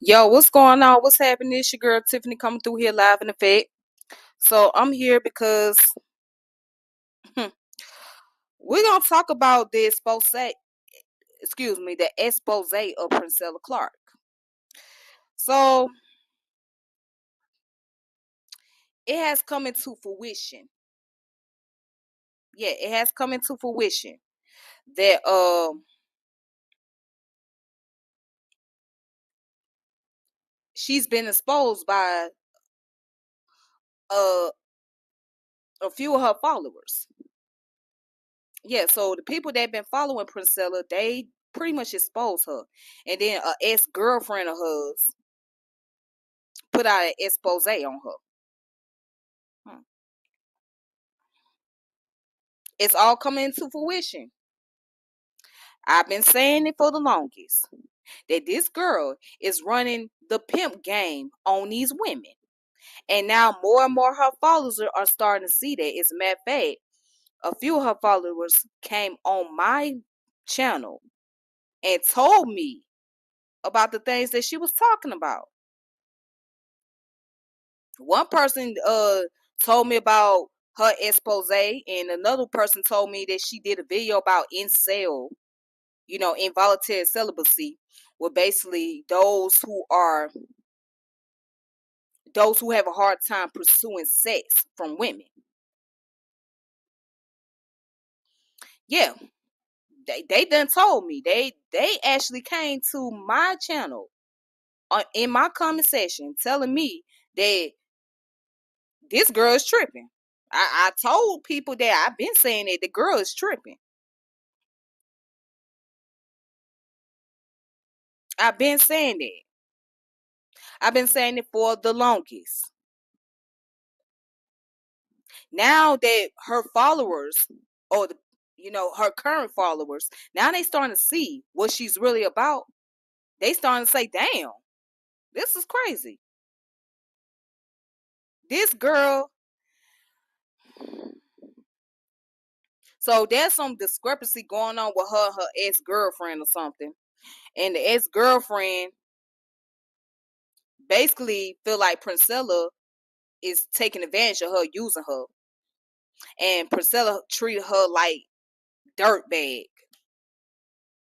Yo, what's going on? What's happening? It's your girl Tiffany coming through here live in effect. So I'm here because hmm, we're gonna talk about the expose of Princella Clark. So it has come into fruition. Yeah, it has come into fruition that she's been exposed by uh a few of her followers. Yeah, so the people that been following Princella, they pretty much exposed her. And then a ex girlfriend of hers put out an expose on her. Hmm. It's all coming into fruition. I've been saying it for the longest that this girl is running the pimp game on these women. And now more and more her followers are starting to see that. As a matter of fact, a few of her followers came on my channel and told me about the things that she was talking about. One person told me about her expose, and another person told me that she did a video about incel, involuntary celibacy, were basically those who have a hard time pursuing sex from women. Yeah, they done told me they actually came to my channel in my comment section telling me that this girl is tripping. I told people that I've been saying that the girl is tripping. I've been saying that. I've been saying it for the longest. Now that her followers, or her current followers, now they starting to see what she's really about. They starting to say, "Damn, this is crazy. This girl." So there's some discrepancy going on with her ex girlfriend or something, and the ex girlfriend basically feel like Princella is taking advantage of her, using her, and Princella treated her like dirt bag.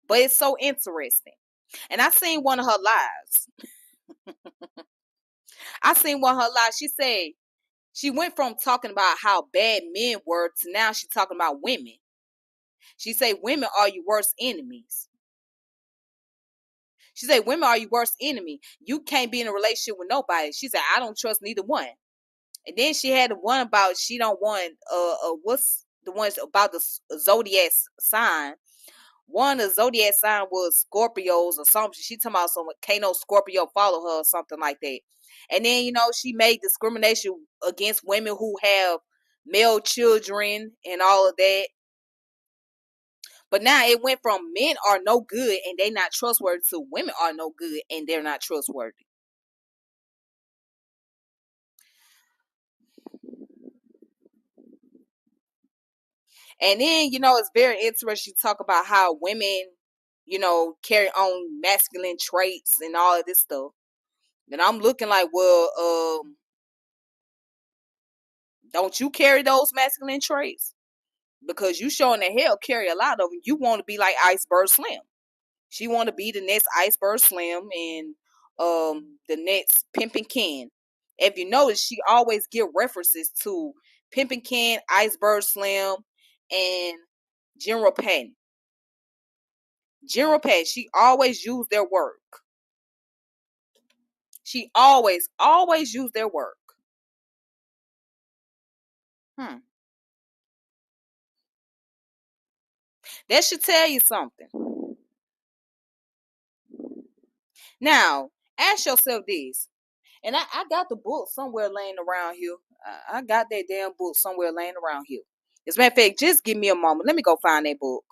But it's so interesting. And I seen one of her lives. I seen one of her lives. She said she went from talking about how bad men were to now she's talking about women. She said women are your worst enemies. She said women are your worst enemy. You can't be in a relationship with nobody. She said I don't trust neither one. And then she had the one about she don't want what's the ones about the zodiac sign. One of the zodiac sign was Scorpios or something. She talking about some can't no Scorpio follow her or something like that. And then she made discrimination against women who have male children and all of that. But now it went from men are no good and they not trustworthy to women are no good and they're not trustworthy. And then it's very interesting to talk about how women carry on masculine traits and all of this stuff. And I'm looking like, well, don't you carry those masculine traits? Because you showing the hell carry a lot of them. You want to be like Iceberg Slim. She want to be the next Iceberg Slim and the next Pimpin' Ken. If you notice, she always give references to Pimpin' Ken, Iceberg Slim, and General Patton. General Patton, she always used their work. She always used their work. Hmm. That should tell you something. Now, ask yourself this. And I got the book somewhere laying around here. I got that damn book somewhere laying around here. As a matter of fact, just give me a moment. Let me go find that book.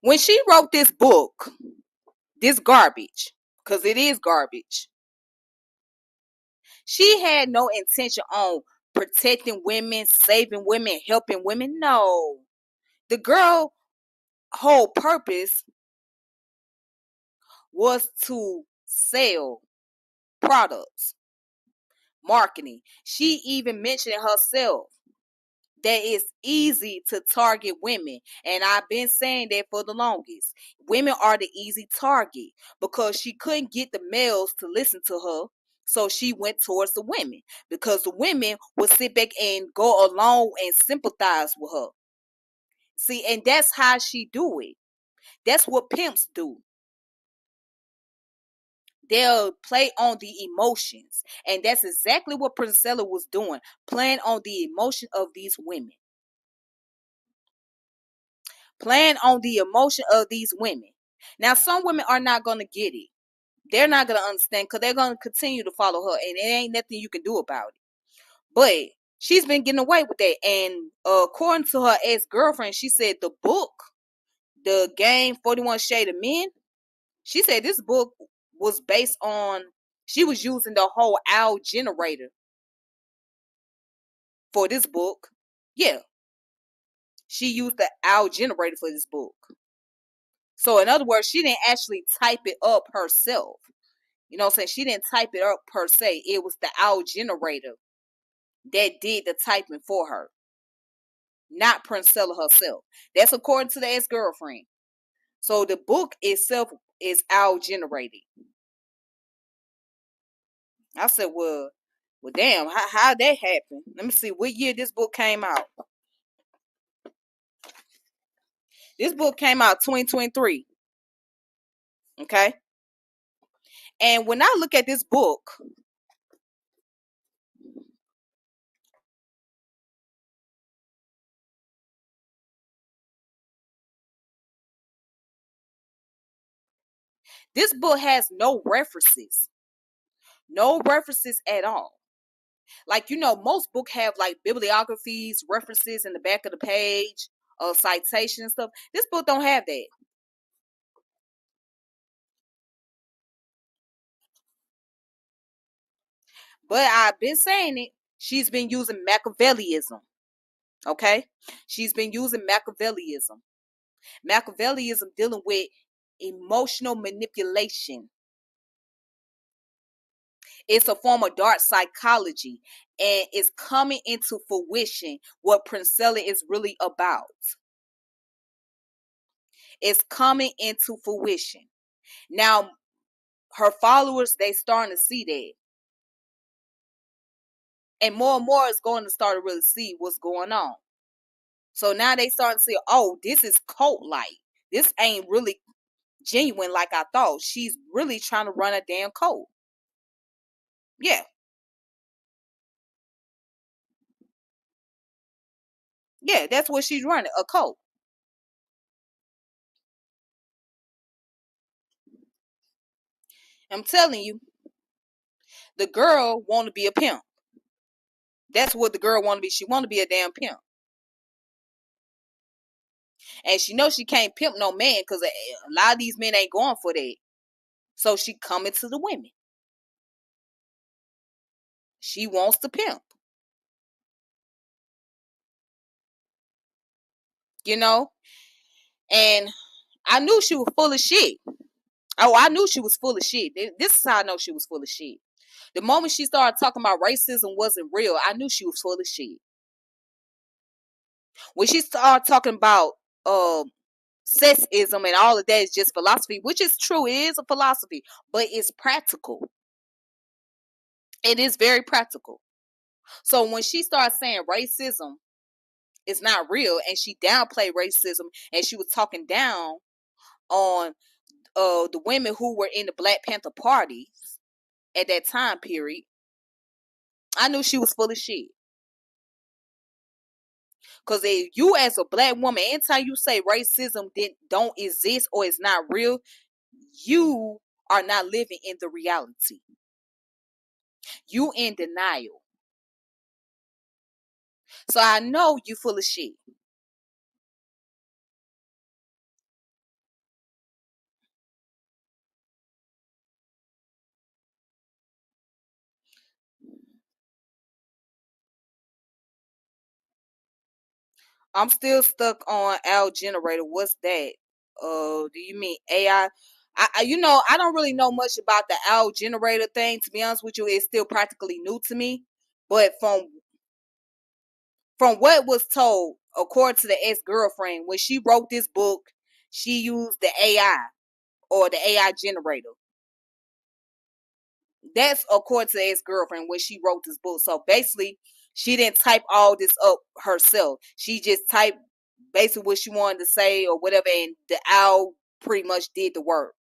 When she wrote this book, this garbage, because it is garbage. She had no intention on protecting women, saving women, helping women. No. The girl whole purpose was to sell products, marketing. She even mentioned it herself that it's easy to target women. And I've been saying that for the longest. Women are the easy target because she couldn't get the males to listen to her. So she went towards the women because the women would sit back and go along and sympathize with her. See, and that's how she do it. That's what pimps do. They'll play on the emotions. And that's exactly what Princella was doing, playing on the emotion of these women. Playing on the emotion of these women. Now, some women are not going to get it. They're not going to understand because they're going to continue to follow her, and it ain't nothing you can do about it. But she's been getting away with that. And according to her ex-girlfriend, she said the book, The Game 41 Shade of Men, she said this book was based on, she was using the whole owl generator for this book. Yeah, she used the owl generator for this book. So in other words, she didn't actually type it up herself. You know what I'm saying? She didn't type it up per se. It was the owl generator that did the typing for her, not Princella herself. That's according to the ex-girlfriend. So the book itself is owl generated. I said, well, damn, how that happened? Let me see what year this book came out. This book came out 2023. Okay. And when I look at this book, this book has no references. No references at all. Like, most books have like bibliographies, references in the back of the page, citation and stuff. This book don't have that. But I've been saying it. She's been using Machiavellianism. Okay? She's been using Machiavellianism. Machiavellianism dealing with emotional manipulation. It's a form of dark psychology, and it's coming into fruition what Princella is really about. It's coming into fruition. Now, her followers, they starting to see that. And more is going to start to really see what's going on. So now they starting to see, oh, this is cult-like. This ain't really genuine like I thought. She's really trying to run a damn cult. Yeah. Yeah, that's what she's running, a cult. I'm telling you, the girl want to be a pimp. That's what the girl want to be. She want to be a damn pimp. And she knows she can't pimp no man because a lot of these men ain't going for that. So she coming to the women. She wants to pimp. You know? And I knew she was full of shit. Oh, I knew she was full of shit. This is how I know she was full of shit. The moment she started talking about racism wasn't real, I knew she was full of shit. When she started talking about sexism and all of that is just philosophy, which is true, it is a philosophy, but it's practical. It is very practical. So when she started saying racism is not real, and she downplayed racism, and she was talking down on the women who were in the Black Panther Party at that time period, I knew she was full of shit. Because you as a black woman, anytime you say racism don't exist or it's not real, you are not living in the reality. You in denial. So I know you full of shit. I'm still stuck on Al generator. What's that? Do you mean AI? I don't really know much about the Al generator thing. To be honest with you, it's still practically new to me. But from what was told, according to the ex-girlfriend, when she wrote this book, she used the AI or the AI generator. That's according to the ex-girlfriend when she wrote this book. So basically, she didn't type all this up herself. She just typed basically what she wanted to say or whatever, and the owl pretty much did the work.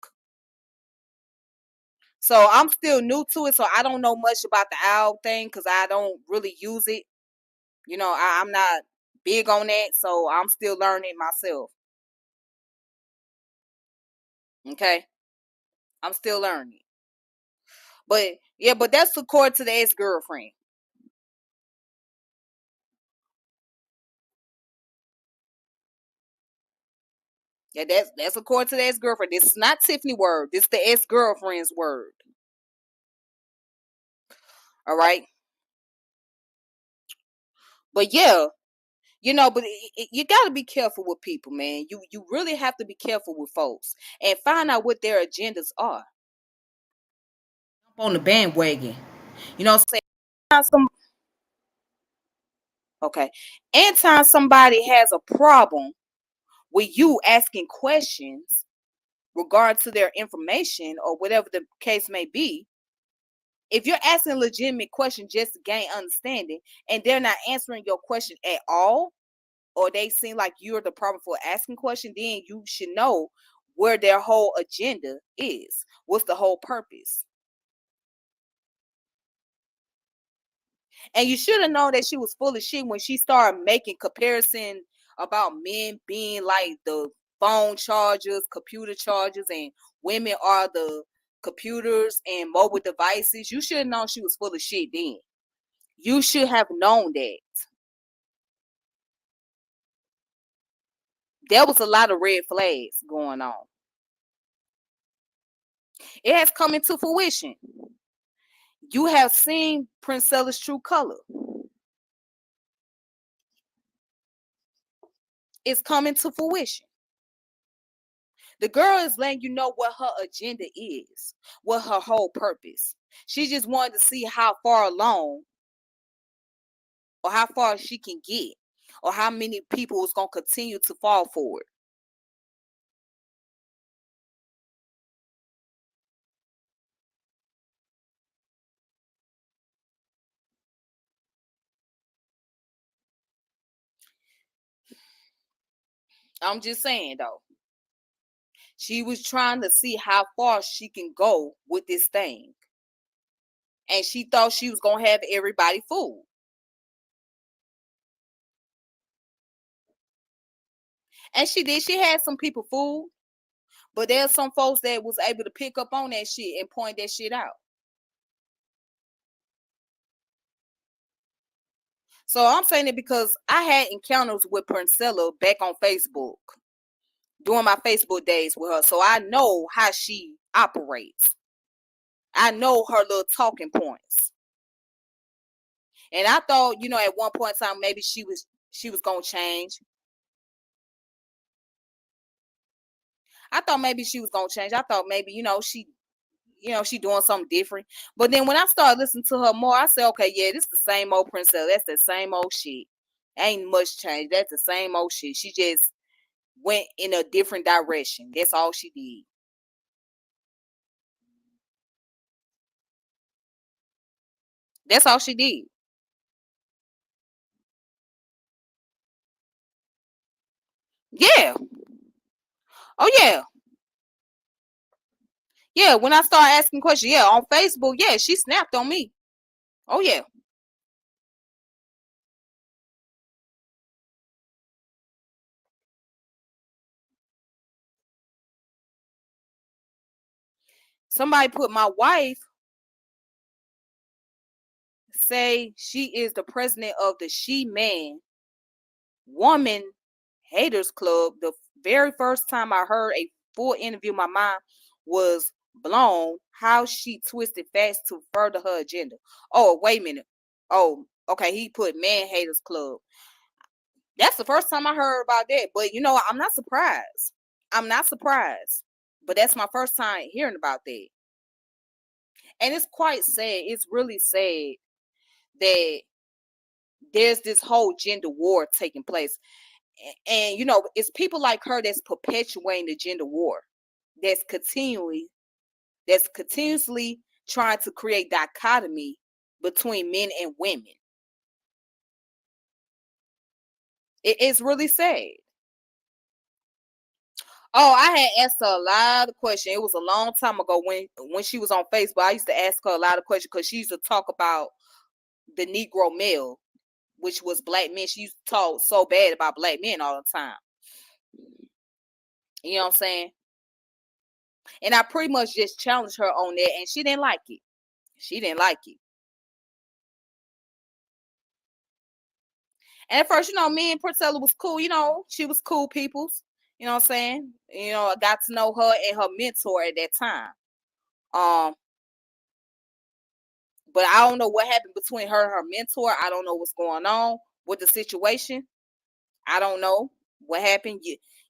So I'm still new to it, so I don't know much about the owl thing because I don't really use it. I'm not big on that, so I'm still learning myself. Okay, I'm still learning. But yeah, but that's according to the ex-girlfriend. Yeah, that's according to the ex-girlfriend. This is not Tiffany word. This is the ex-girlfriend's word. All right. But yeah, but you got to be careful with people, man. You really have to be careful with folks and find out what their agendas are. Jump on the bandwagon. You know what I'm saying? Okay. Anytime somebody has a problem with you asking questions regard to their information or whatever the case may be, if you're asking a legitimate question just to gain understanding and they're not answering your question at all, or they seem like you're the problem for asking question, then you should know where their whole agenda is. What's the whole purpose? And you should have known that she was full of shit when she started making comparison about men being like the phone chargers, computer chargers, and women are the computers and mobile devices. You should have known she was full of shit then. You should have known that. There was a lot of red flags going on. It has come into fruition. You have seen Princella's true color. It's coming to fruition. The girl is letting you know what her agenda is, what her whole purpose. She just wanted to see how far along or how far she can get or how many people is going to continue to fall for it. I'm just saying though. She was trying to see how far she can go with this thing. And she thought she was going to have everybody fooled. And she did. She had some people fooled. But there's some folks that was able to pick up on that shit and point that shit out. So I'm saying it because I had encounters with Princella back on Facebook during my Facebook days with her. So I know how she operates. I know her little talking points. And I thought, at one point in time maybe she was gonna change. I thought maybe she was gonna change. I thought maybe, she doing something different. But then when I started listening to her more, I said, okay, yeah, this is the same old Princess. That's the same old shit. Ain't much change. That's the same old shit. She just went in a different direction. That's all she did. That's all she did. Yeah. Oh yeah. Yeah. When I started asking questions, yeah, on Facebook, yeah, she snapped on me. Oh yeah. Somebody put my wife say she is the president of the Sheman Woman Haters Club. The very first time I heard a full interview, my mind was blown how she twisted facts to further her agenda. Oh, wait a minute. Oh, okay. He put Man Haters Club. That's the first time I heard about that. But you know, I'm not surprised. I'm not surprised. But that's my first time hearing about that. And it's quite sad. It's really sad that there's this whole gender war taking place. And you know, it's people like her that's perpetuating the gender war. That's continuously trying to create dichotomy between men and women. It's really sad. Oh, I had asked her a lot of questions. It was a long time ago when she was on Facebook. I used to ask her a lot of questions because she used to talk about the Negro male, which was black men. She used to talk so bad about black men all the time. You know what I'm saying? And I pretty much just challenged her on that, and she didn't like it. She didn't like it. And at first, you know, me and Princella was cool. You know, she was cool peoples. You know what I'm saying? You know, I got to know her and her mentor at that time. Um, but I don't know what happened between her and her mentor. I don't know what's going on with the situation. I don't know what happened.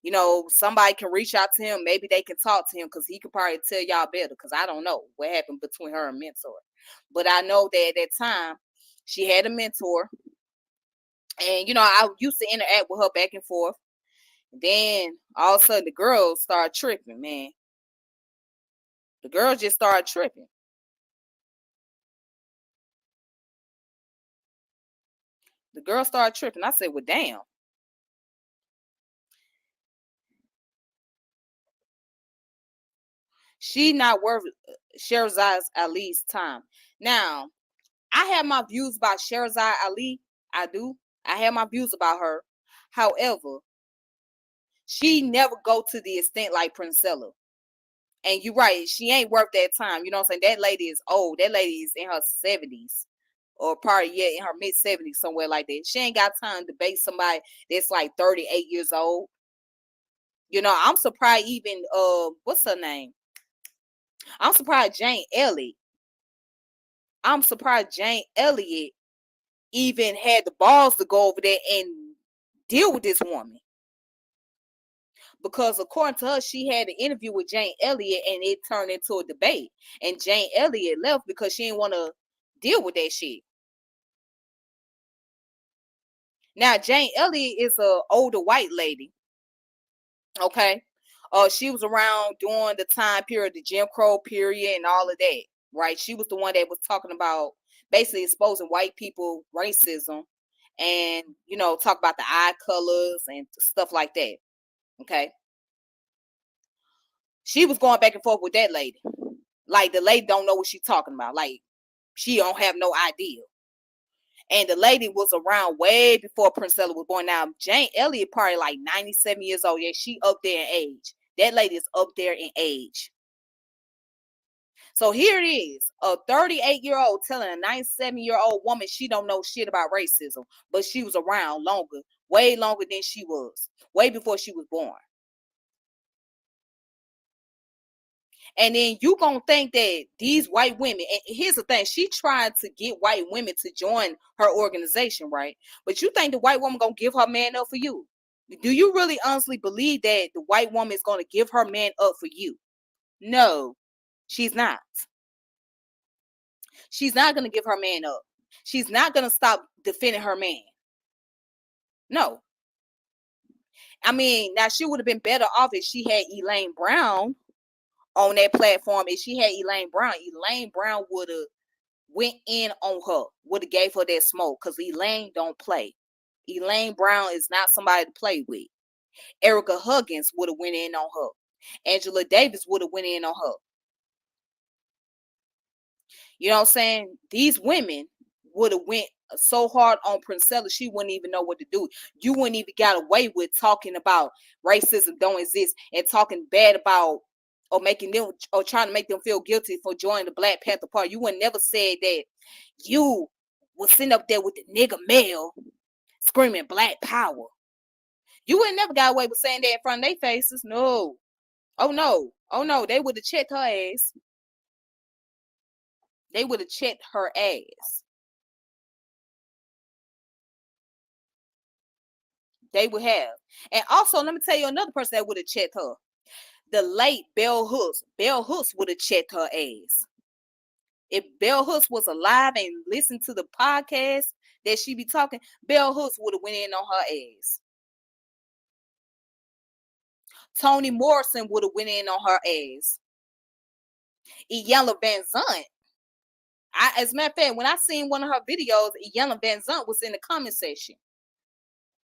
You know, somebody can reach out to him. Maybe they can talk to him because he could probably tell y'all better. Because I don't know what happened between her and mentor. But I know that at that time she had a mentor, and you know I used to interact with her back and forth. Then all of a sudden the girls started tripping, man. The girls just started tripping. The girls started tripping. I said, well, damn. She not worth Sherzad Ali's time. Now, I have my views about Sherzad Ali. I do. I have my views about her. However, she never go to the extent like Princella. And you're right, she ain't worth that time. You know what I'm saying? That lady is old. That lady is in her 70s. Or probably in her mid-70s, somewhere like that. She ain't got time to debate somebody that's like 38 years old. You know, I'm surprised even what's her name? I'm surprised Jane Elliott. I'm surprised Jane Elliott even had the balls to go over there and deal with this woman. Because according to her, she had an interview with Jane Elliott and it turned into a debate. And Jane Elliott left because she didn't want to deal with that shit. Now, Jane Elliott is a older white lady. Okay. She was around during the time period, the Jim Crow period and all of that. Right. She was the one that was talking about basically exposing white people racism and, you know, talk about the eye colors and stuff like that. Okay. She was going back and forth with that lady. Like the lady don't know what she's talking about. Like she don't have no idea. And the lady was around way before Princella was born. Now Jane Elliott probably like 97 years old. Yeah, she up there in age. That lady is up there in age. So here it is, a 38-year-old telling a 97-year-old woman she don't know shit about racism, but she was around longer, way longer than she was, way before she was born. And then you gonna think that these white women, and here's the thing, she tried to get white women to join her organization, right? But you think the white woman gonna give her man up for you? Do you really honestly believe that the white woman is gonna give her man up for you? No, she's not. She's not gonna give her man up. She's not gonna stop defending her man. No. I mean, now she would have been better off if she had Elaine Brown on that platform. If she had Elaine Brown would have went in on her, would have gave her that smoke because Elaine don't play. Elaine Brown is not somebody to play with. Erica Huggins would have went in on her. Angela Davis would have went in on her. You know what I'm saying? These women would have went so hard on Princella, she wouldn't even know what to do. You wouldn't even got away with talking about racism don't exist and talking bad about or making them or trying to make them feel guilty for joining the Black Panther Party. You would never said that you was sitting up there with the nigga male screaming Black Power. You would never got away with saying that in front of their faces. No. Oh no. Oh no. They would have checked her ass. They would have checked her ass. They would have. And also, let me tell you another person that would have checked her. The late Bell Hooks. Bell Hooks would have checked her ass. If Bell Hooks was alive and listened to the podcast that she be talking, Bell Hooks would have went in on her ass. Toni Morrison would have went in on her ass. Iyanla Vanzant. As a matter of fact, when I seen one of her videos, Iyanla Vanzant was in the comment section.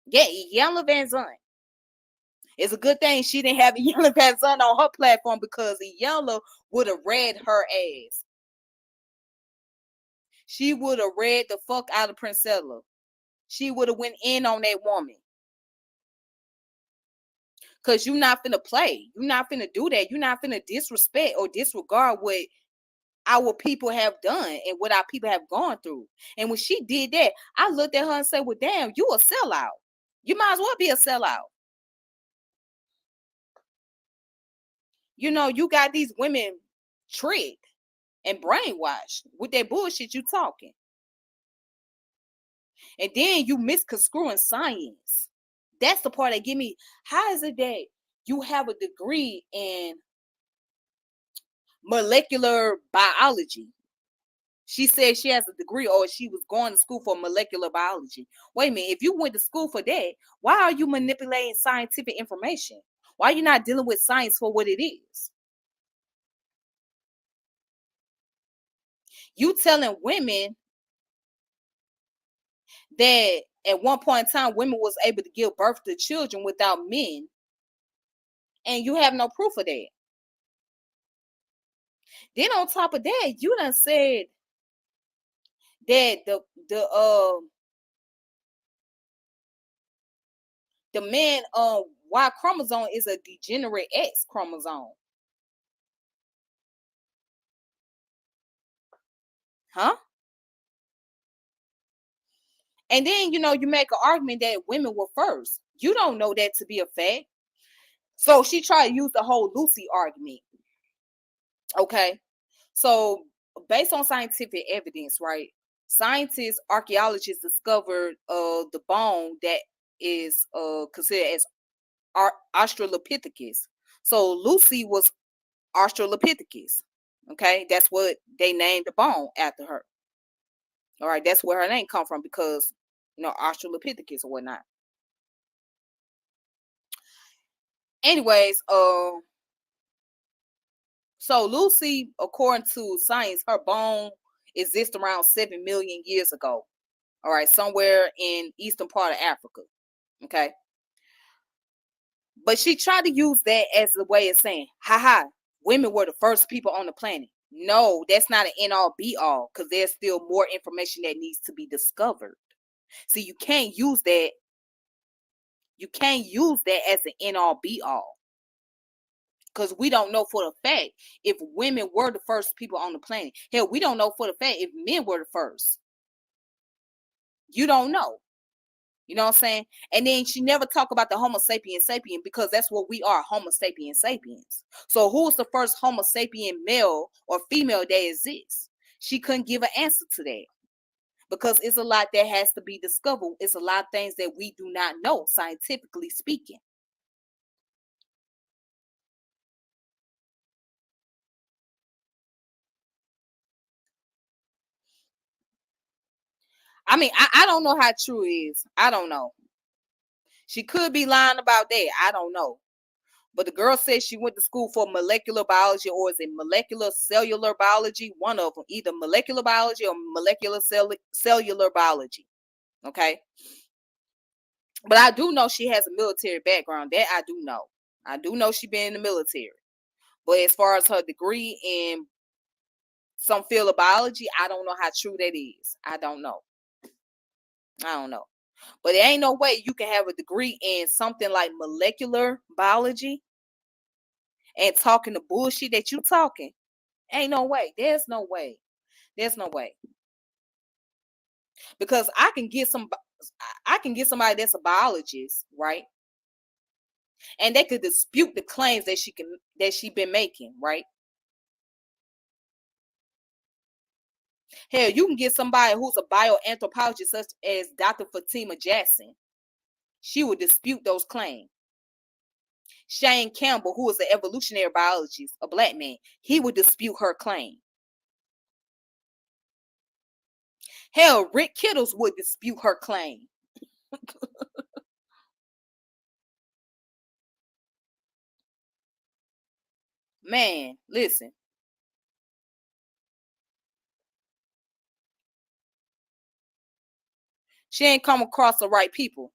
Yeah, Iyanla Vanzant. It's a good thing she didn't have Iyanla Vanzant on her platform, because Iyanla would have read her ass. She would have read the fuck out of Princella. She would have went in on that woman. Cause you're not finna play. You're not finna do that. You're not finna disrespect or disregard what our people have done and what our people have gone through. And when she did that, I looked at her and said, well, damn, you a sellout. You might as well be a sellout. You know, you got these women tricked and brainwashed with that bullshit you talking. And then you misconstruing science. That's the part that give me, how is it that you have a degree in molecular biology? She said she has a degree, or she was going to school for molecular biology. Wait a minute, if you went to school for that, why are you manipulating scientific information? Why are you not dealing with science for what it is? You telling women that at one point in time women was able to give birth to children without men, and you have no proof of that. Then on top of that, you done said that the man Y chromosome is a degenerate X chromosome. Huh? And then, you know, you make an argument that women were first. You don't know that to be a fact. So she tried to use the whole Lucy argument. Okay. So based on scientific evidence, right? Scientists, archaeologists discovered the bone that is considered as Australopithecus. So Lucy was Australopithecus. Okay, that's what they named the bone after her. All right, that's where her name come from, because you know, Australopithecus or whatnot. Anyways, so Lucy, according to science, her bone exists around 7 million years ago. All right, somewhere in eastern part of Africa. Okay. But she tried to use that as a way of saying, haha, women were the first people on the planet. No, that's not an end all be all, because there's still more information that needs to be discovered. See, you can't use that. You can't use that as an end all be all, because we don't know for the fact if women were the first people on the planet. Hell, we don't know for the fact if men were the first. You don't know. You know what I'm saying? And then she never talked about the Homo sapien sapien, because that's what we are, Homo sapien sapiens. So who's the first Homo sapien male or female that exists? She couldn't give an answer to that, because it's a lot that has to be discovered. It's a lot of things that we do not know, scientifically speaking. I mean, I don't know how true it is. I don't know. She could be lying about that. I don't know. But the girl said she went to school for molecular biology, or is it molecular cellular biology? One of them, either molecular biology or molecular cellular biology. Okay. But I do know she has a military background. That I do know. I do know she been in the military. But as far as her degree in some field of biology, I don't know how true that is. I don't know. I don't know. But there ain't no way you can have a degree in something like molecular biology and talking the bullshit that you talking. Ain't no way. There's no way. There's no way. Because I can get somebody that's a biologist, right? And they could dispute the claims that she been making, right? Hell, you can get somebody who's a bioanthropologist, such as Dr. Fatima Jackson. she would dispute those claims. Shane Campbell, who is an evolutionary biologist, a black man, he would dispute her claim. Hell, Rick Kittles would dispute her claim. Man, listen. She ain't come across the right people.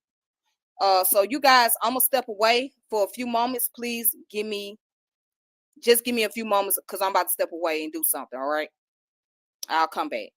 So you guys, I'm gonna step away for a few moments. Please give me a few moments because I'm about to step away and do something. All right, I'll come back.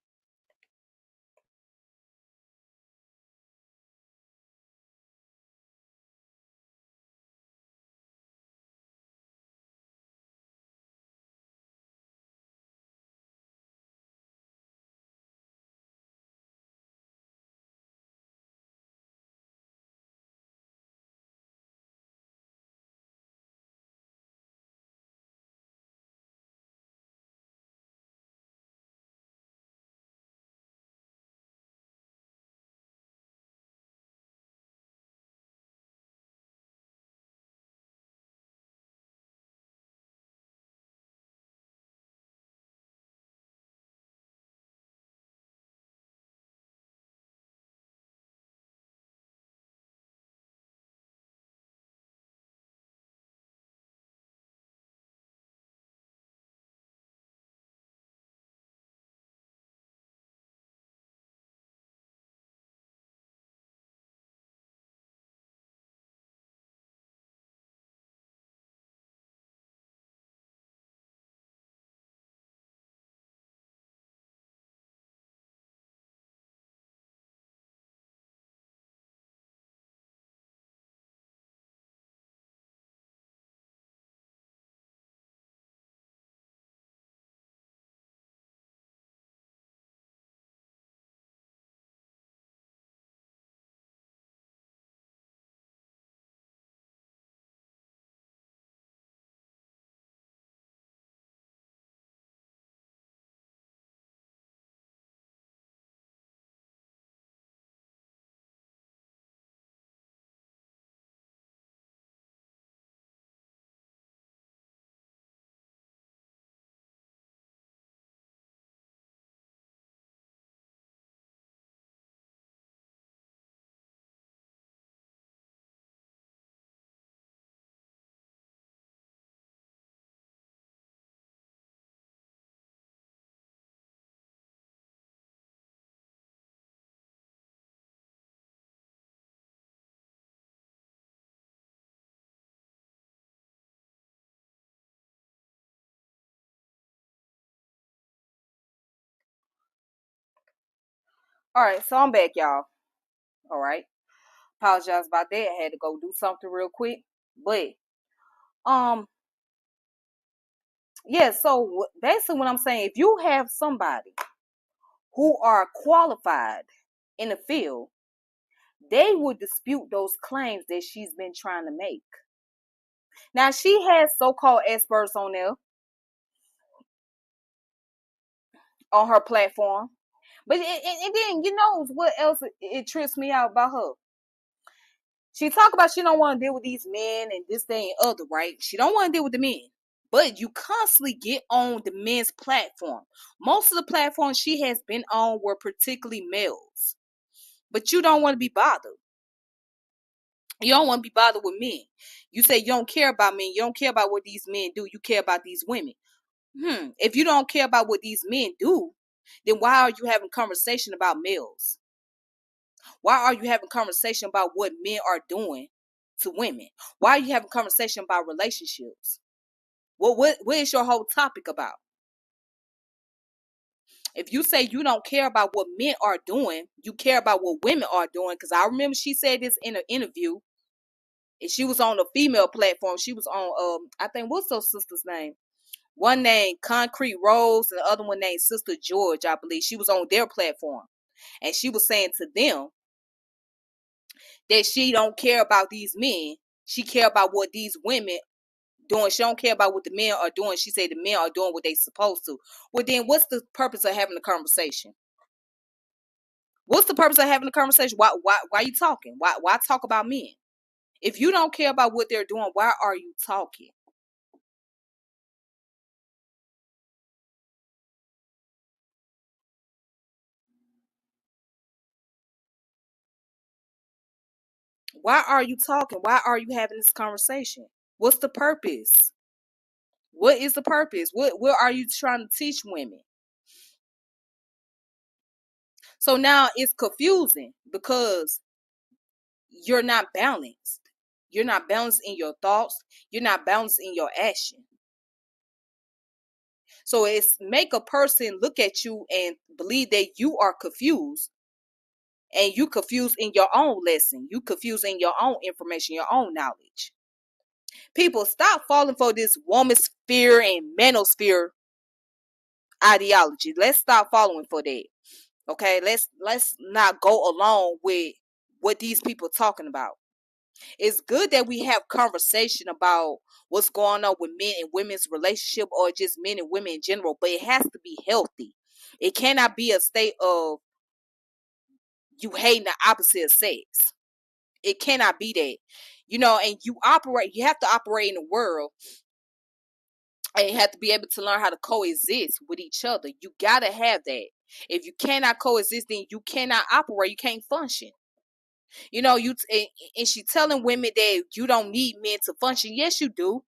All right, so I'm back, y'all. All right, apologize about that. I had to go do something real quick, but um, yeah. So basically, what I'm saying, if you have somebody who are qualified in the field, they would dispute those claims that she's been trying to make. Now she has so-called experts on there on her platform, but and then you know what else it trips me out about her. She talk about she don't want to deal with these men and this thing and other, right? She don't want to deal with the men. But you constantly get on the men's platform. Most of the platforms she has been on were particularly males. But you don't want to be bothered. You don't want to be bothered with men. You say you don't care about men. You don't care about what these men do. You care about these women. If you don't care about what these men do, then why are you having conversation about males? Why are you having conversation about what men are doing to women? Why are you having conversation about relationships? What is your whole topic about? If you say you don't care about what men are doing, you care about what women are doing. Because I remember she said this in an interview, and she was on a female platform. She was on I think what's those sisters' name? One named Concrete Rose and the other one named Sister George, I believe. She was on their platform. And she was saying to them that she don't care about these men. She care about what these women doing. She don't care about what the men are doing. She said the men are doing what they supposed to. Well, then what's the purpose of having a conversation? What's the purpose of having a conversation? Why are you talking? Why talk about men? If you don't care about what they're doing, why are you talking? Why are you talking? Why are you having this conversation? What's the purpose? What is the purpose? What are you trying to teach women? So now it's confusing because you're not balanced. You're not balanced in your thoughts. You're not balanced in your action. So it's make a person look at you and believe that you are confused, and you confused in your own lesson. You confused in your own information, your own knowledge. People, stop falling for this woman-sphere and manosphere ideology. Let's stop following for that. Okay, let's not go along with what these people talking about. It's good that we have conversation about what's going on with men and women's relationship, or just men and women in general, but it has to be healthy. It cannot be a state of you hating the opposite sex. It cannot be that. And you have to operate in the world, and you have to be able to learn how to coexist with each other. You gotta have that. If you cannot coexist, then you cannot operate. You can't function. And she telling women that you don't need men to function. Yes, you do.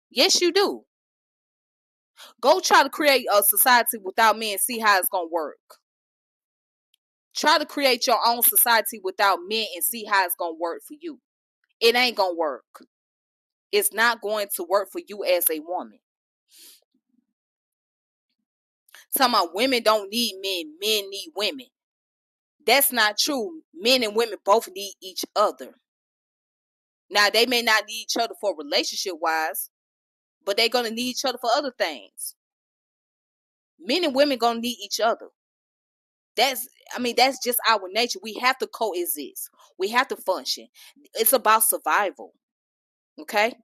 Yes, you do. Go try to create a society without men. See how it's gonna work. Try to create your own society without men and see how it's gonna work for you. It ain't gonna work. It's not going to work for you as a woman. Talking about women don't need men, men need women. That's not true. Men and women both need each other. Now, they may not need each other for relationship wise, but they're gonna need each other for other things. Men and women gonna need each other. That's just our nature. We have to coexist. We have to function. It's about survival. Okay?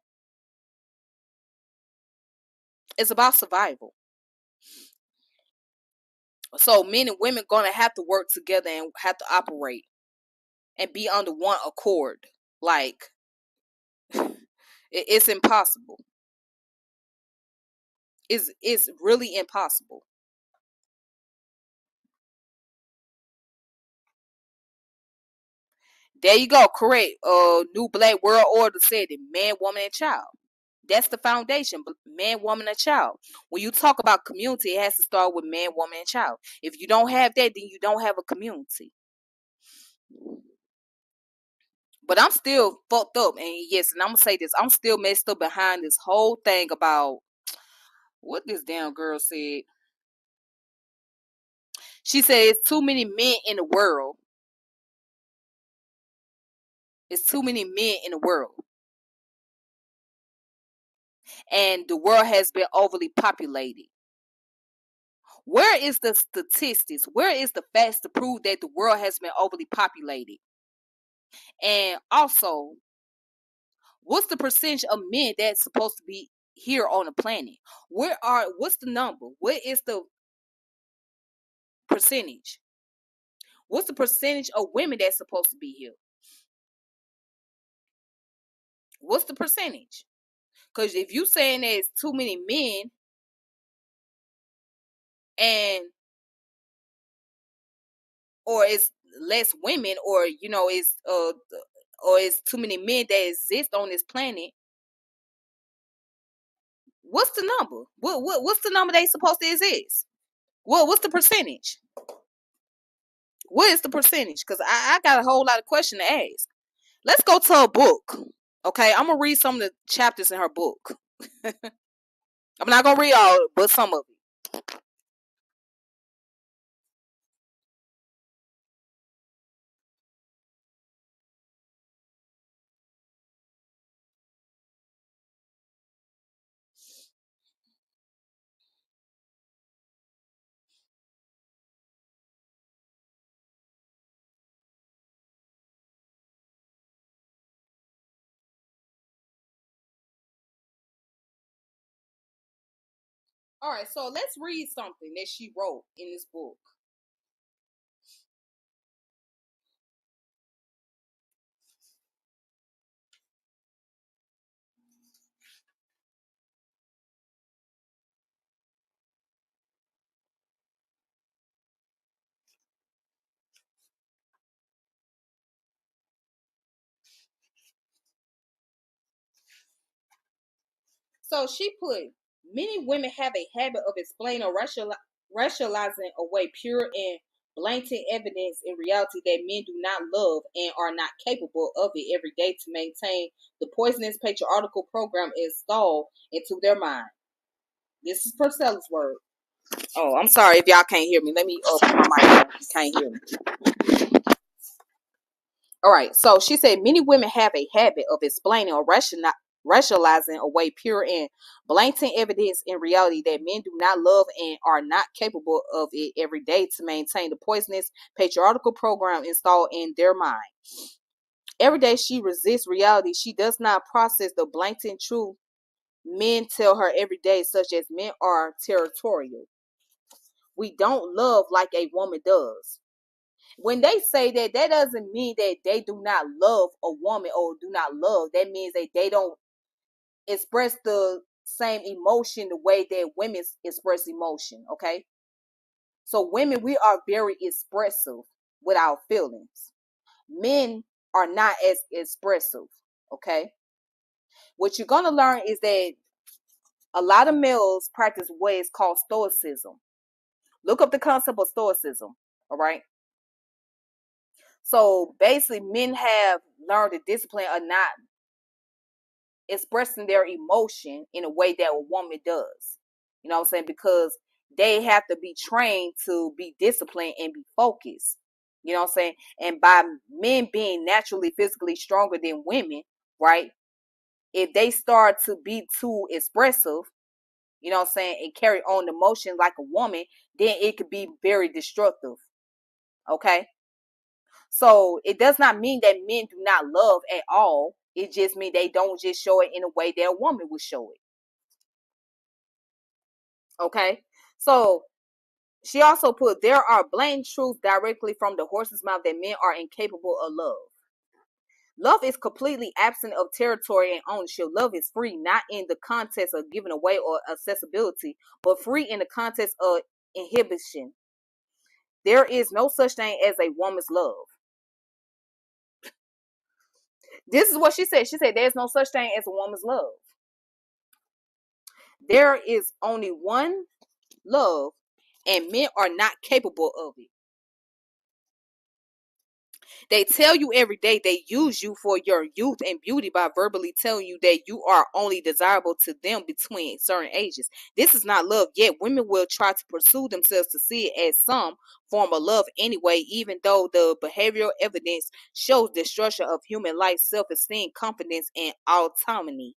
It's about survival. So men and women gonna have to work together and have to operate and be under one accord. Like, it's impossible. It's really impossible. There you go. Correct. New Black World Order said it. Man, woman, and child. That's the foundation. Man, woman, and child. When you talk about community, it has to start with man, woman, and child. If you don't have that, then you don't have a community. But I'm still fucked up. And yes, and I'm going to say this. I'm still messed up behind this whole thing about what this damn girl said. She said it's too many men in the world. It's too many men in the world. And the world has been overly populated. Where is the statistics? Where is the facts to prove that the world has been overly populated? And also, what's the percentage of men that's supposed to be here on the planet? What's the number? What is the percentage? What's the percentage of women that's supposed to be here? What's the percentage? Because if you saying there's too many men and or it's less women, or or it's too many men that exist on this planet, what's the number? What's the number they supposed to exist? What's the percentage? What is the percentage? Because I got a whole lot of question to ask. Let's go to a book. Okay, I'm gonna read some of the chapters in her book. I'm not gonna read all, but some of it. All right, so let's read something that she wrote in this book. So she put, many women have a habit of explaining or rationalizing away pure and blatant evidence in reality that men do not love and are not capable of it every day to maintain the poisonous patriarchal program installed into their mind. This is Princella's word. Oh, I'm sorry if y'all can't hear me. Let me open my mic. You can't hear me. All right. So she said many women have a habit of explaining or rationalizing away pure and blatant evidence in reality that men do not love and are not capable of it every day to maintain the poisonous patriarchal program installed in their mind. Every day she resists reality. She does not process the blatant truth men tell her every day, such as men are territorial. We don't love like a woman does. When they say that, that doesn't mean that they do not love a woman or do not love. That means that they don't express the same emotion the way that women express emotion. Okay, so women, we are very expressive with our feelings. Men are not as expressive. Okay, what you're gonna learn is that a lot of males practice what is called stoicism. Look up the concept of stoicism. All right. So basically, men have learned the discipline of not expressing their emotion in a way that a woman does. You know what I'm saying? Because they have to be trained to be disciplined and be focused. You know what I'm saying? And by men being naturally physically stronger than women, right? If they start to be too expressive, you know what I'm saying, and carry on emotion like a woman, then it could be very destructive. Okay? So it does not mean that men do not love at all. It just means they don't just show it in a way that a woman would show it. Okay. So she also put, there are blatant truths directly from the horse's mouth that men are incapable of love. Love is completely absent of territory and ownership. Love is free, not in the context of giving away or accessibility, but free in the context of inhibition. There is no such thing as a woman's love. This is what she said. She said there's no such thing as a woman's love. There is only one love, and men are not capable of it. They tell you every day they use you for your youth and beauty by verbally telling you that you are only desirable to them between certain ages. This is not love, yet women will try to pursue themselves to see it as some form of love anyway, even though the behavioral evidence shows destruction of human life, self-esteem, confidence, and autonomy.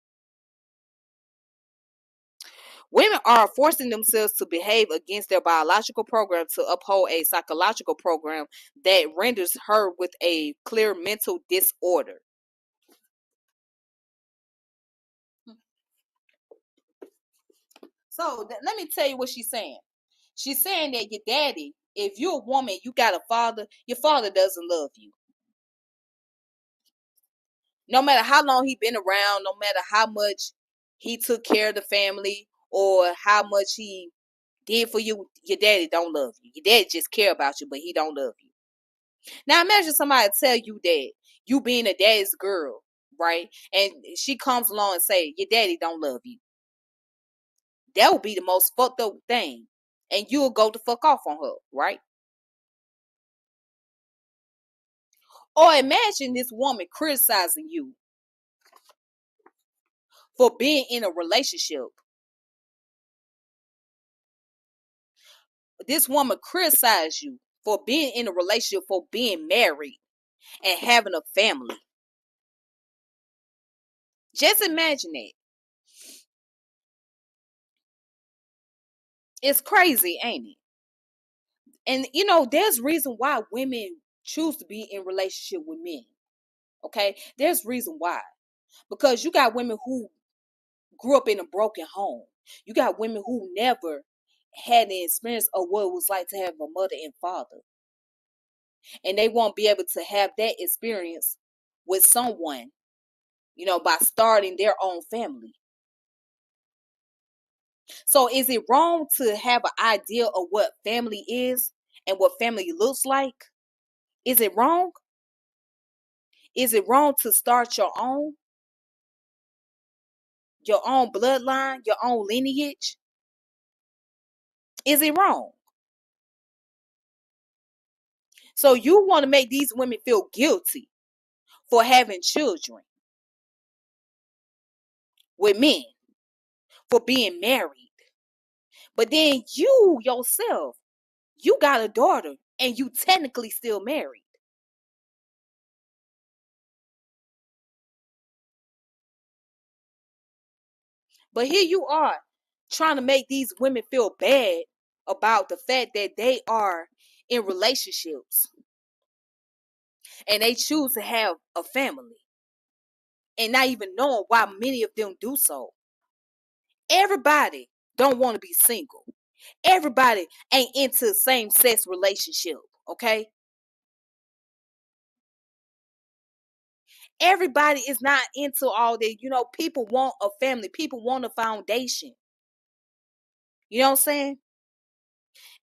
Women are forcing themselves to behave against their biological program to uphold a psychological program that renders her with a clear mental disorder. So let me tell you what she's saying. She's saying that your daddy, if you're a woman, you got a father, your father doesn't love you. No matter how long he been around, no matter how much he took care of the family or how much he did for you, your daddy don't love you. Your daddy just care about you, but he don't love you. Now imagine somebody tell you that you being a daddy's girl, right? And she comes along and say, your daddy don't love you. That would be the most fucked up thing. And you'll go the fuck off on her, right? Or imagine this woman criticizing you for being in a relationship. This woman criticizes you for being in a relationship, for being married and having a family. Just imagine it. It's crazy, ain't it? And you know, there's reason why women choose to be in relationship with men. Okay? There's reason why. Because you got women who grew up in a broken home. You got women who never had the experience of what it was like to have a mother and father. And they won't be able to have that experience with someone, you know, by starting their own family. So is it wrong to have an idea of what family is and what family looks like? Is it wrong? Is it wrong to start your own? your own bloodline, your own lineage? Is it wrong? So you want to make these women feel guilty for having children with men, for being married. But then you yourself, you got a daughter and you technically still married. But here you are trying to make these women feel bad about the fact that they are in relationships and they choose to have a family and not even knowing why many of them do so. Everybody don't want to be single. Everybody ain't into same-sex relationship, okay? Everybody is not into all that. People want a family. People want a foundation. You know what I'm saying?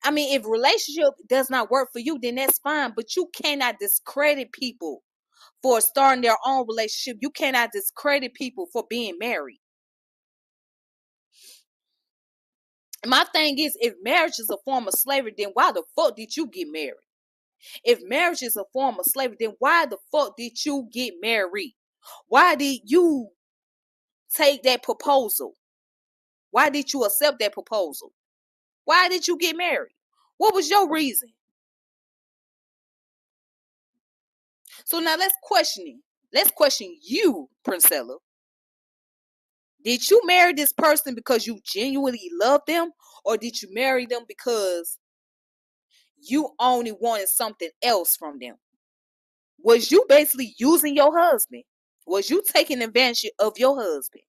I mean, if relationship does not work for you, then that's fine. But you cannot discredit people for starting their own relationship. You cannot discredit people for being married. My thing is, if marriage is a form of slavery, then why the fuck did you get married? If marriage is a form of slavery, then why the fuck did you get married? Why did you take that proposal? Why did you accept that proposal? Why did you get married? What was your reason? So now let's question it. Let's question you, Princella. Did you marry this person because you genuinely love them? Or did you marry them because you only wanted something else from them? Was you basically using your husband? Was you taking advantage of your husband?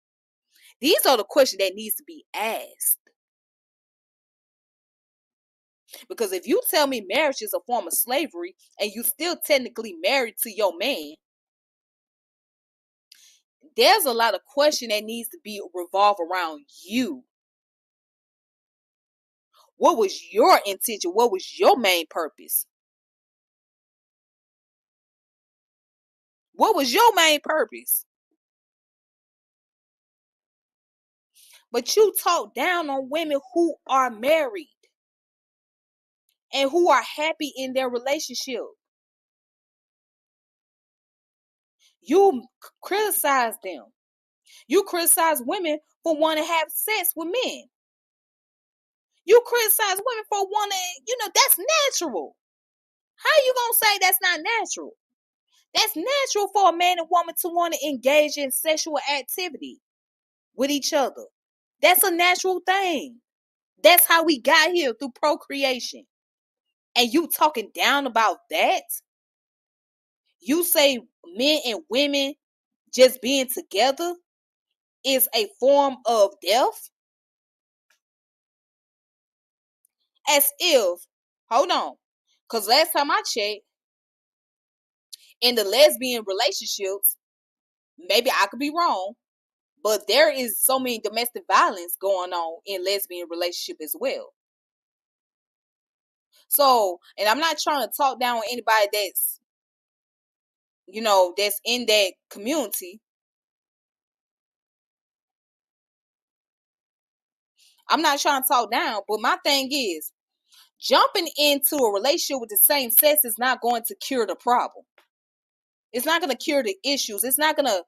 These are the questions that needs to be asked. Because if you tell me marriage is a form of slavery and you still technically married to your man, there's a lot of question that needs to be revolve around you. What was your intention? What was your main purpose? What was your main purpose? But you talk down on women who are married and who are happy in their relationship. You criticize them. You criticize women for wanting to have sex with men. You criticize women for wanting, that's natural. How you gonna say that's not natural? That's natural for a man and woman to want to engage in sexual activity with each other. That's a natural thing. That's how we got here, through procreation. And you talking down about that? You say men and women just being together is a form of death? As if, hold on, because last time I checked, in the lesbian relationships, maybe I could be wrong, but there is so many domestic violence going on in lesbian relationship as well. So, and I'm not trying to talk down on anybody that's in that community. I'm not trying to talk down, but my thing is, jumping into a relationship with the same sex is not going to cure the problem. It's not going to cure the issues. It's not going to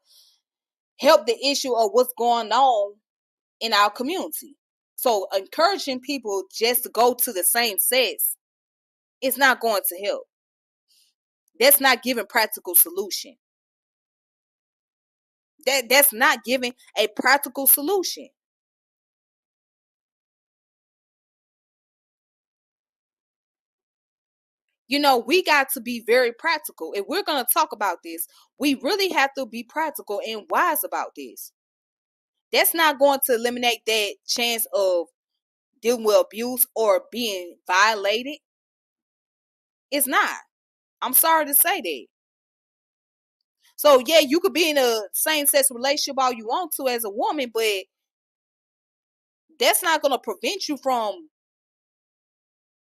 help the issue of what's going on in our community. So encouraging people just to go to the same sex is not going to help. That's not giving practical solution. That's not giving a practical solution. We got to be very practical. If we're going to talk about this, we really have to be practical and wise about this. That's not going to eliminate that chance of dealing with abuse or being violated. It's not. I'm sorry to say that. So yeah, you could be in a same-sex relationship all you want to as a woman, but that's not going to prevent you from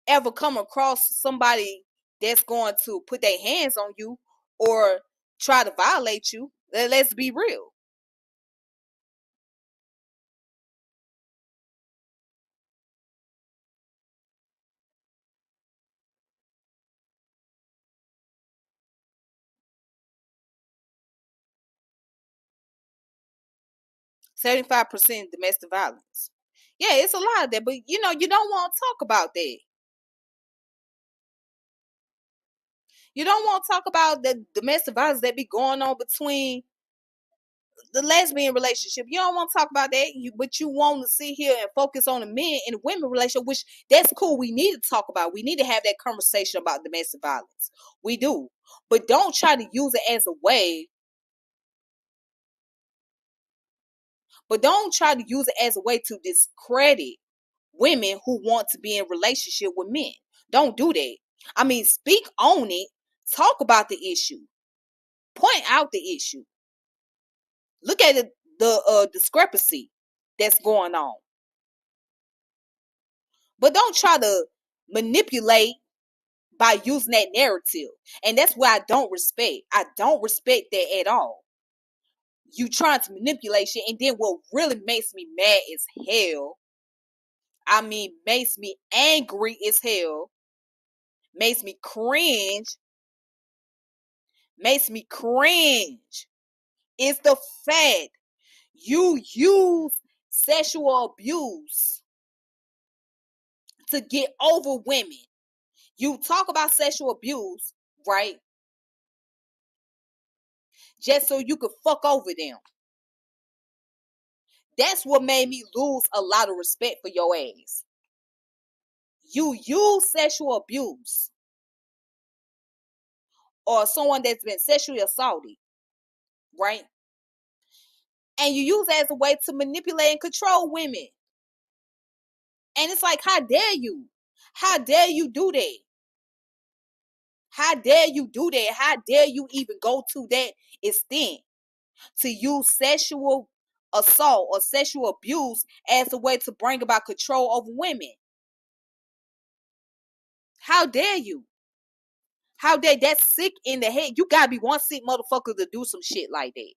ever come across somebody that's going to put their hands on you or try to violate you. Let's be real. 75% domestic violence. Yeah, it's a lot of that, but you don't want to talk about that. You don't want to talk about the domestic violence that be going on between the lesbian relationship. You don't want to talk about that, but you want to sit here and focus on the men and the women relationship, which that's cool. We need to talk about. We need to have that conversation about domestic violence. We do, but don't try to use it as a way. But don't try to use it as a way to discredit women who want to be in relationship with men. Don't do that. I mean, speak on it. Talk about the issue. Point out the issue. Look at the discrepancy that's going on. But don't try to manipulate by using that narrative. And that's what I don't respect. I don't respect that at all. You trying to manipulate shit. And then what really makes me mad as hell, I mean, makes me angry as hell, makes me cringe, is the fact you use sexual abuse to get over women. You talk about sexual abuse, right? Just so you could fuck over them. That's what made me lose a lot of respect for your ass. You use sexual abuse or someone that's been sexually assaulted, right? And you use it as a way to manipulate and control women. And it's like, how dare you? How dare you do that? How dare you do that? How dare you even go to that extent to use sexual assault or sexual abuse as a way to bring about control over women? How dare you? How dare that's sick in the head? You gotta be one sick motherfucker to do some shit like that.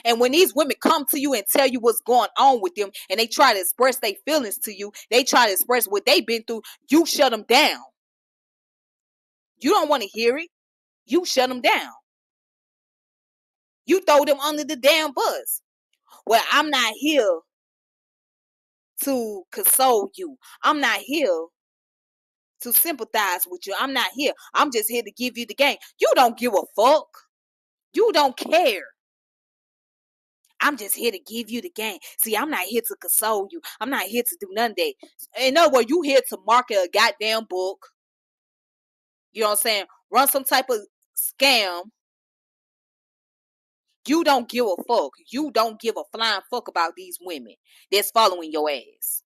And when these women come to you and tell you what's going on with them and they try to express their feelings to you, they try to express what they've been through, you shut them down. You don't want to hear it. You shut them down. You throw them under the damn bus. Well, I'm not here to console you. I'm not here to sympathize with you. I'm not here. I'm just here to give you the game. You don't give a fuck. You don't care. I'm just here to give you the game. See, I'm not here to console you. I'm not here to do none of that. In other words, you here to market a goddamn book. You know what I'm saying? Run some type of scam. You don't give a fuck. You don't give a flying fuck about these women that's following your ass.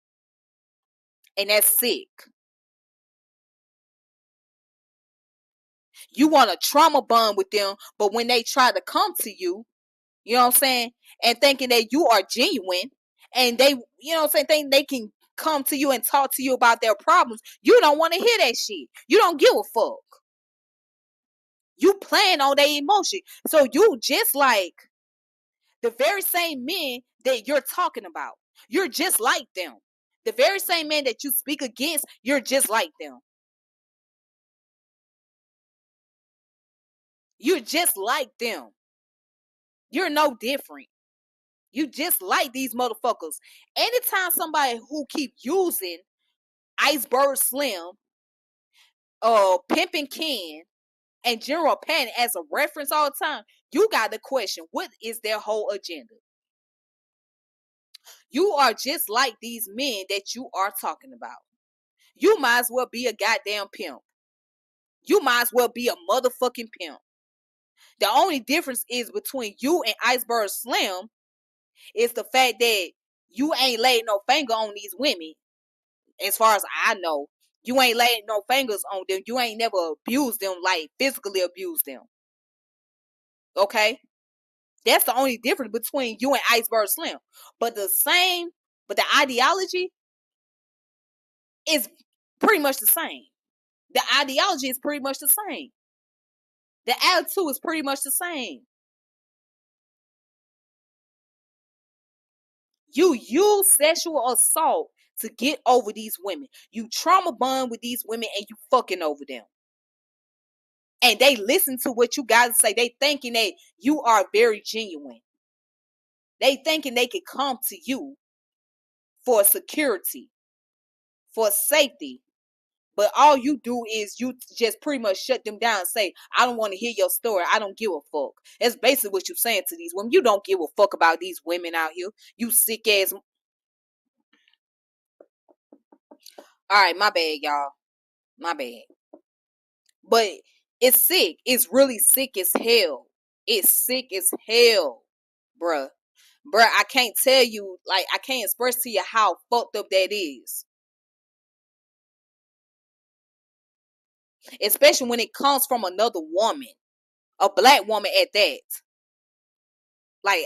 And that's sick. You want a trauma bond with them, but when they try to come to you, you know what I'm saying, and thinking that you are genuine, and they, you know what I'm saying, think they can come to you and talk to you about their problems, you don't want to hear that shit. You don't give a fuck. You playing on their emotion. So you just like the very same men that you're talking about. You're just like them. The very same men that you speak against, you're just like them. You're just like them. You're no different. You just like these motherfuckers. Anytime somebody who keep using Iceberg Slim, Pimpin' Ken, and General Panic as a reference all the time, you got to question, what is their whole agenda? You are just like these men that you are talking about. You might as well be a goddamn pimp. You might as well be a motherfucking pimp. The only difference is between you and Iceberg Slim is the fact that you ain't laid no finger on these women. As far as I know, you ain't laid no fingers on them. You ain't never abused them, like physically abused them. Okay? That's the only difference between you and Iceberg Slim. But the ideology is pretty much the same. The ideology is pretty much the same. The attitude is pretty much the same. You use sexual assault to get over these women. You trauma bond with these women and you fucking over them. And they listen to what you guys say. They thinking that you are very genuine. They thinking they can come to you for security, for safety. But all you do is you just pretty much shut them down and say, I don't want to hear your story. I don't give a fuck. That's basically what you're saying to these women. You don't give a fuck about these women out here. You sick ass. All right, my bad, y'all. My bad. But it's sick. It's really sick as hell. It's sick as hell, bruh. Bruh, I can't tell you, like, I can't express to you how fucked up that is. Especially when it comes from another woman, a black woman at that. Like,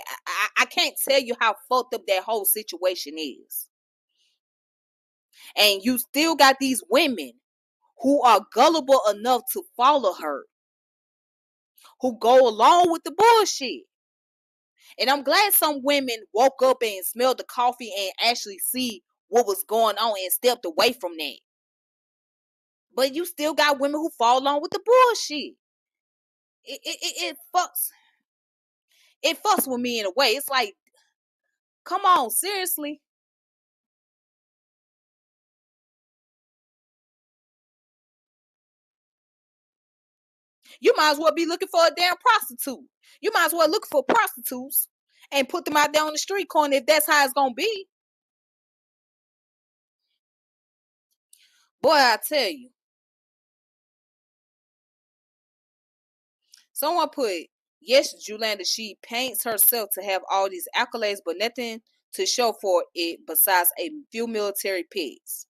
I can't tell you how fucked up that whole situation is. And you still got these women who are gullible enough to follow her, who go along with the bullshit. And I'm glad some women woke up and smelled the coffee and actually see what was going on and stepped away from that. But you still got women who fall along with the bullshit. It fucks. It fucks with me in a way. It's like, come on, seriously. You might as well be looking for a damn prostitute. You might as well look for prostitutes and put them out there on the street corner if that's how it's gonna be. Boy, I tell you. Someone put, yes, Julanda, she paints herself to have all these accolades, but nothing to show for it besides a few military pits.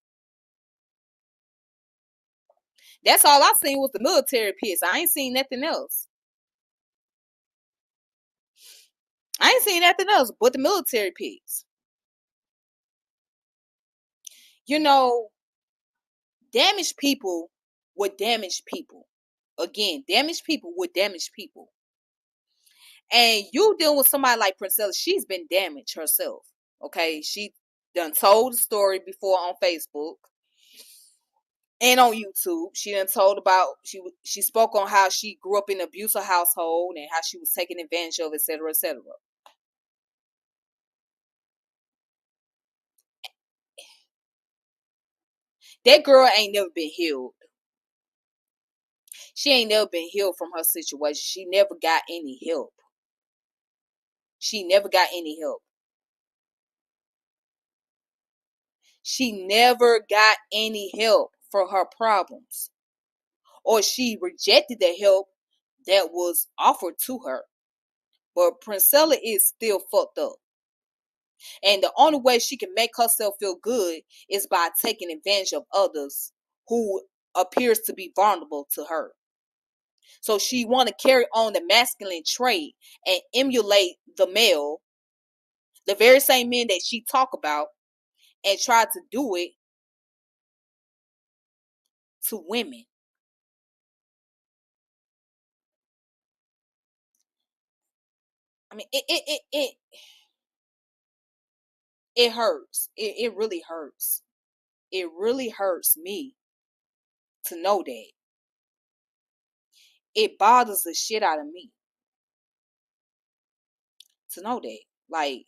That's all I seen was the military pits. I ain't seen nothing else. I ain't seen nothing else but the military pits. You know, damaged people would damage people. Again, damaged people would damage people. And you dealing with somebody like Princella, she's been damaged herself. Okay, she done told the story before on Facebook and on YouTube. She done told about she spoke on how she grew up in an abusive household and how she was taken advantage of, etc., etc. That girl ain't never been healed. She ain't never been healed from her situation. She never got any help. She never got any help. She never got any help for her problems. Or she rejected the help that was offered to her. But Princella is still fucked up. And the only way she can make herself feel good is by taking advantage of others who appears to be vulnerable to her. So she want to carry on the masculine trait and emulate the male, the very same men that she talk about, and try to do it to women. I mean, it hurts. It really hurts. It really hurts me to know that. It bothers the shit out of me to know that. Like,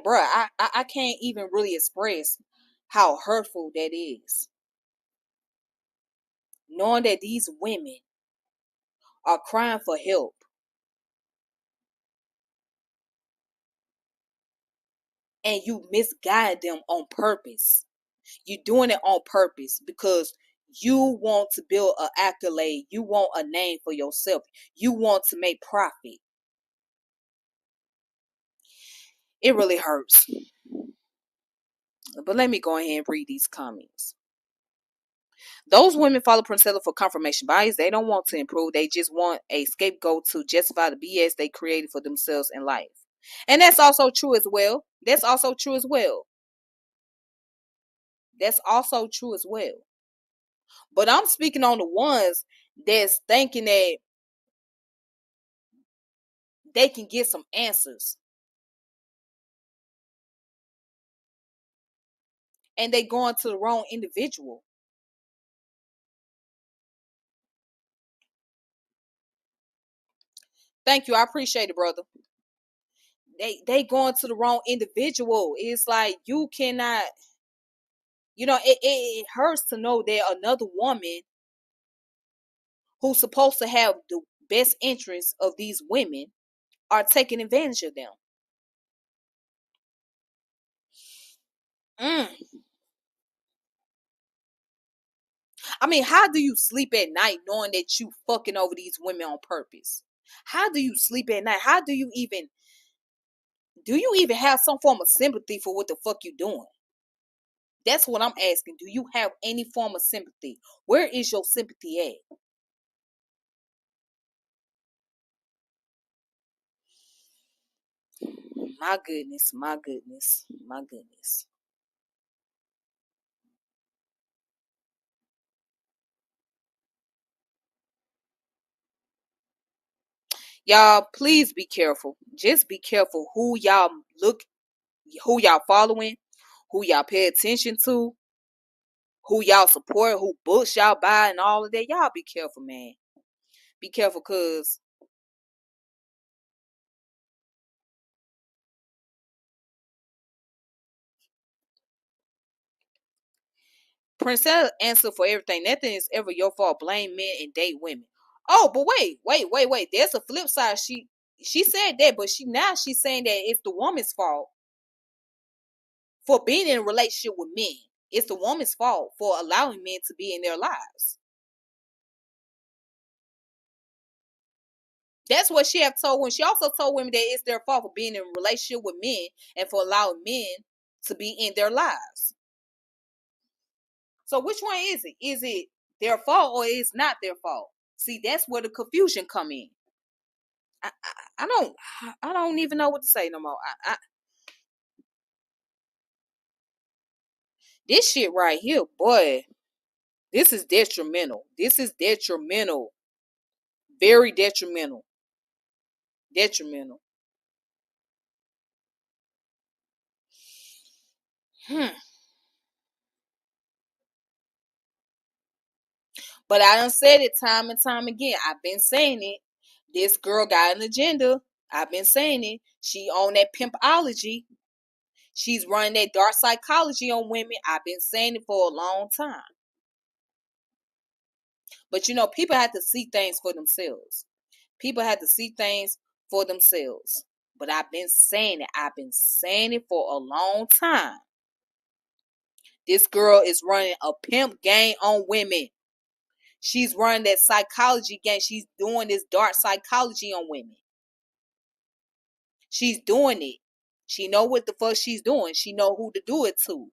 bruh, I can't even really express how hurtful that is. Knowing that these women are crying for help. And you misguide them on purpose. You're doing it on purpose because you want to build an accolade. You want a name for yourself. You want to make profit. It really hurts. But let me go ahead and read these comments. Those women follow Princella for confirmation bias. They don't want to improve. They just want a scapegoat to justify the BS they created for themselves in life. And that's also true as well. That's also true as well. That's also true as well. But I'm speaking on the ones that's thinking that they can get some answers. And they going to the wrong individual. Thank you. I appreciate it, brother. They going to the wrong individual. It's like you cannot, it hurts to know that another woman who's supposed to have the best interests of these women are taking advantage of them. Mm. I mean, how do you sleep at night knowing that you fucking over these women on purpose? How do you sleep at night? How do you even have some form of sympathy for what the fuck you doing? That's what I'm asking. Do you have any form of sympathy? Where is your sympathy at? My goodness, my goodness, my goodness. Y'all, please be careful. Just be careful who y'all following, who y'all pay attention to, who y'all support, who books y'all buy, and all of that. Y'all be careful, man. Be careful, cause Princella answer for everything. Nothing is ever your fault. Blame men and date women. Oh, but wait. There's a flip side. She said that, but she's saying that it's the woman's fault for being in a relationship with men. It's the woman's fault for allowing men to be in their lives. That's what she have told women. She also told women that it's their fault for being in a relationship with men and for allowing men to be in their lives. So which one is it? Is it their fault or is not their fault? See, that's where the confusion come in. I, I, I don't even know what to say no more. This shit right here, boy, this is detrimental. This is detrimental. Very detrimental. Detrimental. Hmm. But I done said it time and time again. I've been saying it. This girl got an agenda. I've been saying it. She on that pimpology. She's running that dark psychology on women. I've been saying it for a long time. But people have to see things for themselves. People have to see things for themselves. But I've been saying it. I've been saying it for a long time. This girl is running a pimp game on women. She's running that psychology game. She's doing this dark psychology on women. She's doing it. She know what the fuck she's doing. She know who to do it to.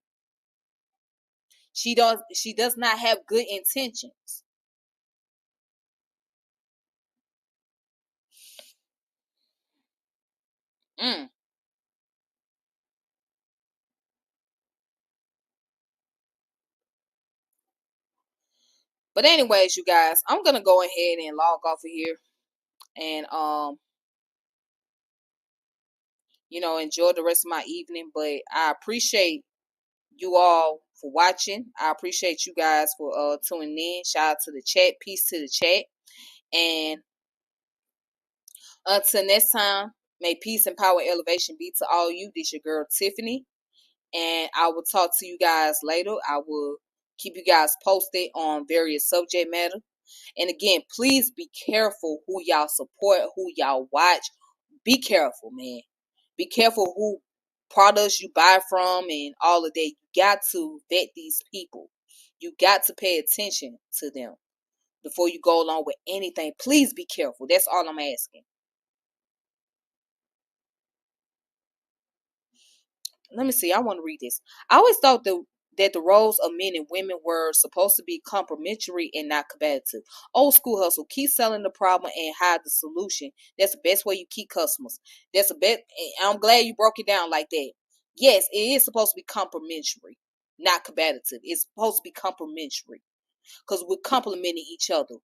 She does not have good intentions. Mm. But anyways, you guys, I'm gonna go ahead and log off of here and enjoy the rest of my evening. But I appreciate you all for watching. I appreciate you guys for tuning in. Shout out to the chat. Peace to the chat. And until next time, may peace and power and elevation be to all you. This your girl Tiffany. And I will talk to you guys later. I will keep you guys posted on various subject matter. And again, please be careful who y'all support, who y'all watch. Be careful, man. Be careful who products you buy from and all of that. You got to vet these people. You got to pay attention to them before you go along with anything. Please be careful. That's all I'm asking. Let me see. I want to read this. I always thought that the roles of men and women were supposed to be complementary and not combative. Old school hustle. Keep selling the problem and hide the solution. That's the best way you keep customers. That's the best. I'm glad you broke it down like that. Yes, it is supposed to be complementary, not combative. It's supposed to be complementary because we're complementing each other.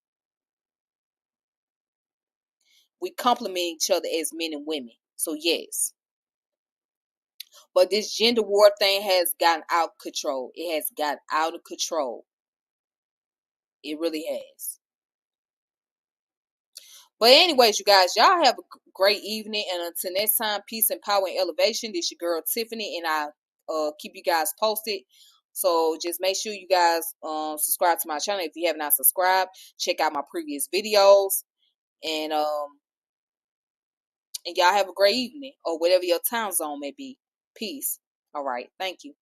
We complement each other as men and women. So yes. But this gender war thing has gotten out of control. It has gotten out of control. It really has. But anyways, you guys, y'all have a great evening, and until next time, peace and power and elevation. This your girl Tiffany, and I keep you guys posted. So just make sure you guys subscribe to my channel if you have not subscribed. Check out my previous videos, and y'all have a great evening or whatever your time zone may be. Peace. All right. Thank you.